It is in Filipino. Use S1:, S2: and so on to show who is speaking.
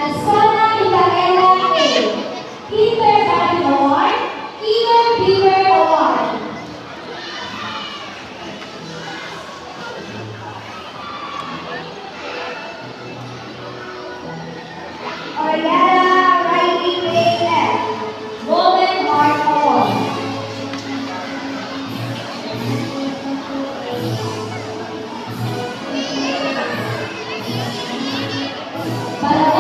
S1: Escola Micaela A. Peter Barry Award, Peter Beaver Award. Oriana Riley Ray F. Golden Heart Award. Para